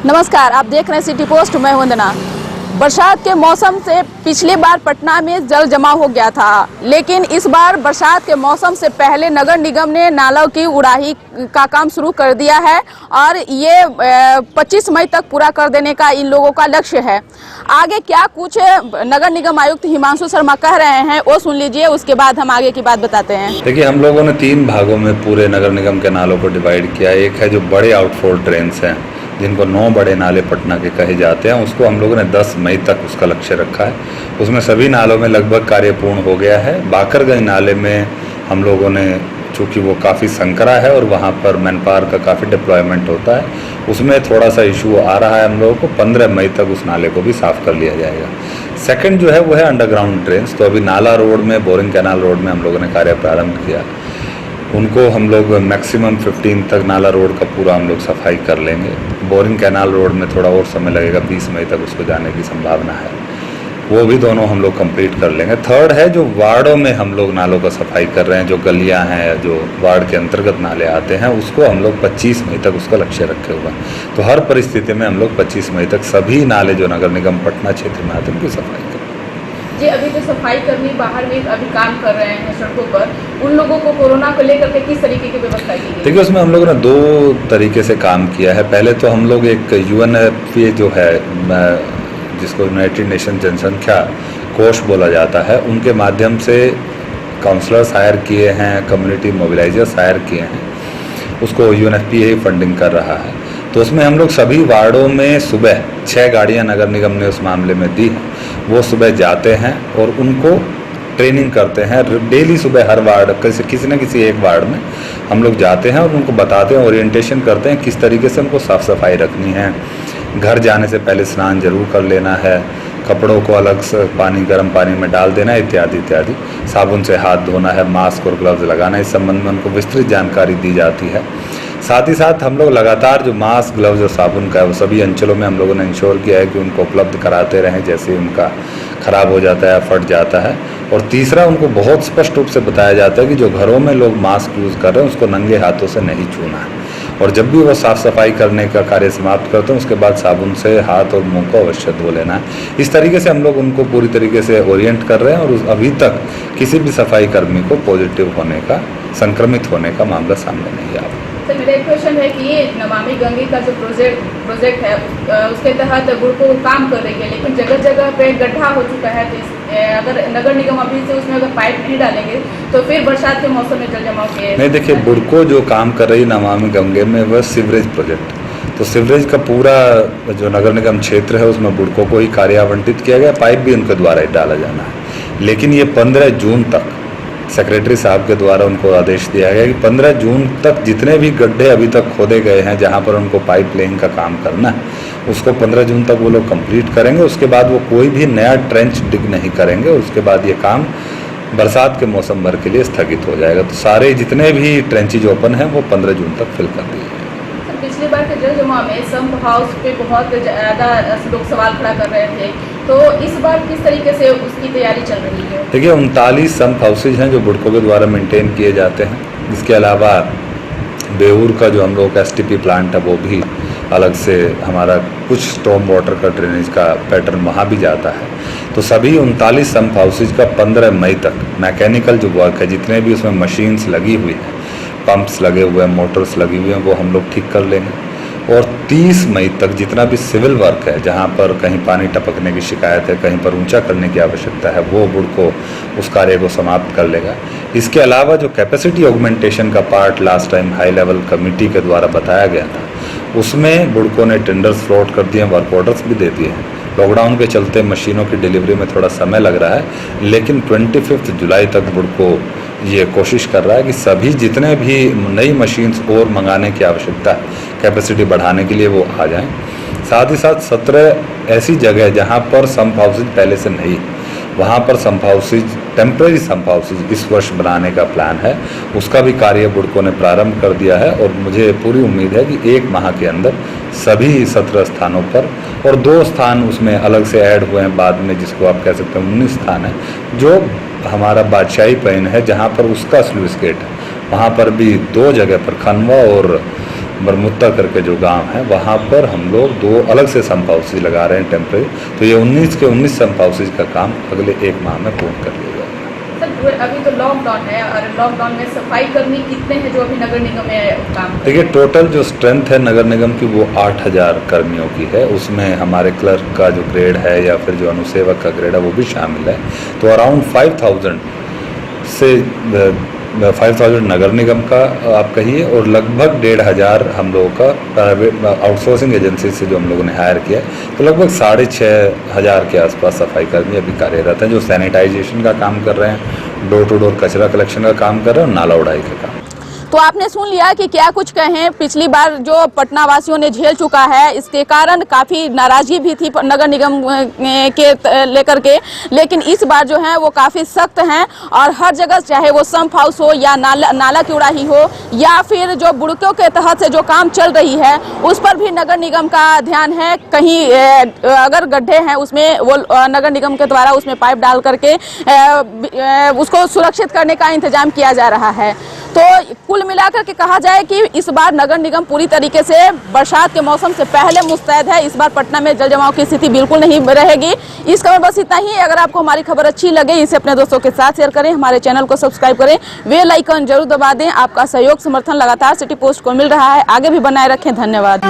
नमस्कार, आप देख रहे हैं सिटी पोस्ट। मैं वंदना। बरसात के मौसम से पिछली बार पटना में जल जमाव हो गया था, लेकिन इस बार बरसात के मौसम से पहले नगर निगम ने नालों की उड़ाही का काम शुरू कर दिया है और ये 25 मई तक पूरा कर देने का इन लोगों का लक्ष्य है। आगे क्या कुछ नगर निगम आयुक्त हिमांशु शर्मा कह रहे हैं वो सुन लीजिए, उसके बाद हम आगे की बात बताते हैं। देखिए, हम लोगों ने 3 भागों में पूरे नगर निगम के नालों को डिवाइड किया। एक है जो बड़े आउटफॉल ड्रेन्स हैं, जिनको 9 बड़े नाले पटना के कहे जाते हैं, उसको हम लोगों ने 10 मई तक उसका लक्ष्य रखा है। उसमें सभी नालों में लगभग कार्य पूर्ण हो गया है। बाकरगंज नाले में हम लोगों ने, चूँकि वो काफ़ी संकरा है और वहाँ पर मैन पावर का काफ़ी डिप्लॉयमेंट होता है, उसमें थोड़ा सा इशू आ रहा है। हम लोगों को 15 मई तक उस नाले को भी साफ़ कर लिया जाएगा। सेकंड जो है वो है अंडरग्राउंड ड्रेन्स। तो अभी नाला रोड में, बोरिंग कैनाल रोड में हम लोगों ने कार्य प्रारंभ किया। उनको हम लोग मैक्सिमम 15 तक नाला रोड का पूरा हम लोग सफाई कर लेंगे। बोरिंग कैनाल रोड में थोड़ा और समय लगेगा, 20 मई तक उसको जाने की संभावना है। वो भी दोनों हम लोग कंप्लीट कर लेंगे। थर्ड है जो वार्डों में हम लोग नालों का सफाई कर रहे हैं, जो गलियां हैं, जो वार्ड के अंतर्गत नाले आते हैं, उसको हम लोग 25 मई तक उसका लक्ष्य रखे हुए हैं। तो हर परिस्थिति में हम लोग 25 मई तक सभी नाले जो नगर निगम पटना क्षेत्र में आते हैं उनकी सफाई करें। जी, अभी जो सफाई कर्मी बाहर में अभी काम कर रहे हैं सड़कों पर, उन लोगों को कोरोना को लेकर के किस तरीके की व्यवस्था की गई? देखिए, उसमें हम लोगों ने 2 तरीके से काम किया है। पहले तो हम लोग एक UNFPA जो है, जिसको यूनाइटेड नेशन जनसंख्या कोष बोला जाता है, उनके माध्यम से काउंसलर्स हायर किए हैं, कम्युनिटी मोबिलाइजर्स हायर किए हैं। उसको UNFPA ही फंडिंग कर रहा है। तो उसमें हम लोग सभी वार्डों में सुबह 6 गाड़ियाँ नगर निगम ने उस मामले में दी हैं। वो सुबह जाते हैं और उनको ट्रेनिंग करते हैं। डेली सुबह हर वार्ड, किसी न किसी एक वार्ड में हम लोग जाते हैं और उनको बताते हैं, ओरिएंटेशन करते हैं किस तरीके से उनको साफ़ सफाई रखनी है। घर जाने से पहले स्नान जरूर कर लेना है, कपड़ों को अलग से गर्म पानी में डाल देना है, इत्यादि इत्यादि। साबुन से हाथ धोना है, मास्क और ग्लव्स लगाना है। इस संबंध में उनको विस्तृत जानकारी दी जाती है। साथ ही साथ हम लोग लगातार जो मास्क, ग्लव्स और साबुन का है, वो सभी अंचलों में हम लोगों ने इंश्योर किया है कि उनको उपलब्ध कराते रहें, जैसे ही उनका ख़राब हो जाता है, फट जाता है। और तीसरा, उनको बहुत स्पष्ट रूप से बताया जाता है कि जो घरों में लोग मास्क यूज़ कर रहे हैं उसको नंगे हाथों से नहीं छूना है। और जब भी वो साफ़ सफाई करने का कार्य समाप्त करते हैं, उसके बाद साबुन से हाथ और मुंह को अवश्य धो लेना है। इस तरीके से हम लोग उनको पूरी तरीके से ओरिएंट कर रहे हैं और अभी तक किसी भी सफाई कर्मी को पॉजिटिव होने का, संक्रमित होने का मामला सामने नहीं आया। सर, मेरा एक क्वेश्चन है कि ये नमामि गंगे का जो प्रोजेक्ट है, उसके तहत बुड़को काम कर रही है, लेकिन जगह जगह पे गड्ढा हो चुका है। तो अगर नगर निगम अभी से उसमें अगर पाइप नहीं डालेंगे तो फिर बरसात के मौसम में जल जमाव के नहीं। देखिए, बुड़को जो काम कर रही नमामि गंगे में वह सीवरेज प्रोजेक्ट, तो सीवरेज का पूरा जो नगर निगम क्षेत्र है उसमें बुड़को को ही कार्य आवंटित किया गया। पाइप भी उनके द्वारा ही डाला जाना है। लेकिन ये 15 जून तक सेक्रेटरी साहब के द्वारा उनको आदेश दिया गया कि 15 जून तक जितने भी गड्ढे अभी तक खोदे गए हैं, जहां पर उनको पाइप लेइंग का काम करना है, उसको 15 जून तक वो लोग कंप्लीट करेंगे। उसके बाद वो कोई भी नया ट्रेंच डिग नहीं करेंगे और उसके बाद ये काम बरसात के मौसम भर के लिए स्थगित हो जाएगा। तो सारे जितने भी ट्रेंचेज ओपन हैं वो 15 जून तक फिल कर दिए। पिछली बार के जल जमाव में संप हाउस पे बहुत ज़्यादा लोग सवाल खड़ा कर रहे थे, तो इस बार किस तरीके से उसकी तैयारी चल रही है? देखिए, 39 संप हाउसेज हैं जो बुड़को के द्वारा मेंटेन किए जाते हैं। इसके अलावा बेऊर का जो हम लोग का STP प्लांट है, वो भी अलग से हमारा कुछ स्टॉर्म वाटर का ड्रेनेज का पैटर्न वहाँ भी जाता है। तो सभी 39 संप हाउसेज का 15 मई तक मैकेनिकल जो वर्क है, जितने भी उसमें मशीन्स लगी हुई हैं, पंप्स लगे हुए हैं, मोटर्स लगी हुई हैं, वो हम लोग ठीक कर लेंगे। और 30 मई तक जितना भी सिविल वर्क है, जहाँ पर कहीं पानी टपकने की शिकायत है, कहीं पर ऊंचा करने की आवश्यकता है, वो बुड़को उस कार्य को समाप्त कर लेगा। इसके अलावा जो कैपेसिटी ऑगमेंटेशन का part last time high level committee के द्वारा बताया गया था, उसमें बुड़को ने टेंडर्स फ्लोट कर दिए हैं, वर्क ऑर्डर्स भी दे दिए हैं। लॉकडाउन के चलते मशीनों की डिलीवरी में थोड़ा समय लग रहा है, लेकिन 25 जुलाई तक बुड़को ये कोशिश कर रहा है कि सभी जितने भी नई मशीन्स और मंगाने की आवश्यकता है कैपेसिटी बढ़ाने के लिए, वो आ जाएं। साथ ही साथ 17 ऐसी जगह जहां पर संप हाउसेज पहले से नहीं, वहां पर sump houses, temporary sump houses इस वर्ष बनाने का प्लान है। उसका भी कार्य बुड़को ने प्रारंभ कर दिया है और मुझे पूरी उम्मीद है कि 1 माह के अंदर सभी 17 स्थानों पर, और 2 स्थान उसमें अलग से ऐड हुए हैं बाद में, जिसको आप कह सकते हैं 19 स्थान है, जो हमारा बादशाही प्लेन है, जहाँ पर उसका स्लूइस गेट है, वहाँ पर भी 2 जगह पर, खनवा और बरमुत्ता करके जो गांव है वहाँ पर हम लोग 2 अलग से सम्प हाउसेज लगा रहे हैं टेम्परेरी। तो ये 19 के 19 सम्प हाउसेज का काम अगले 1 माह में पूर्ण कर लिया जाएगा। सर अभी तो लॉकडाउन है और लॉकडाउन में सफाई कर्मी कितने हैं जो अभी नगर निगम में काम? देखिए टोटल जो स्ट्रेंथ है नगर निगम की वो 8000 कर्मियों की है। उसमें हमारे क्लर्क का जो ग्रेड है या फिर जो अनुसेवक का ग्रेड है वो भी शामिल है। तो अराउंड 5000 से 5000 नगर निगम का आप कहिए और लगभग 1500 हम लोगों का प्राइवेट आउटसोर्सिंग एजेंसी से जो हम लोगों ने हायर किया है। तो लगभग 6500 के आसपास सफाई कर्मी अभी कार्यरत हैं जो सैनिटाइजेशन का काम कर रहे हैं, डोर टू डोर कचरा कलेक्शन का काम कर रहे हैं और नाला उड़ाई का काम। तो आपने सुन लिया कि क्या कुछ कहें। पिछली बार जो पटना वासियों ने झेल चुका है इसके कारण काफ़ी नाराजगी भी थी नगर निगम के लेकर के, लेकिन इस बार जो है वो काफ़ी सख्त हैं और हर जगह चाहे वो सम्प हाउस हो या नाला की उड़ाही हो या फिर जो बुड़कों के तहत से जो काम चल रही है उस पर भी नगर निगम का ध्यान है। कहीं अगर गड्ढे हैं उसमें वो नगर निगम के द्वारा उसमें पाइप डाल करके उसको सुरक्षित करने का इंतजाम किया जा रहा है। तो कुल मिलाकर के कहा जाए कि इस बार नगर निगम पूरी तरीके से बरसात के मौसम से पहले मुस्तैद है। इस बार पटना में जल जमाव की स्थिति बिल्कुल नहीं रहेगी। इस खबर बस इतना ही। अगर आपको हमारी खबर अच्छी लगे इसे अपने दोस्तों के साथ शेयर करें, हमारे चैनल को सब्सक्राइब करें, बेल आइकन जरूर दबा दें। आपका सहयोग समर्थन लगातार सिटी पोस्ट को मिल रहा है, आगे भी बनाए रखें। धन्यवाद।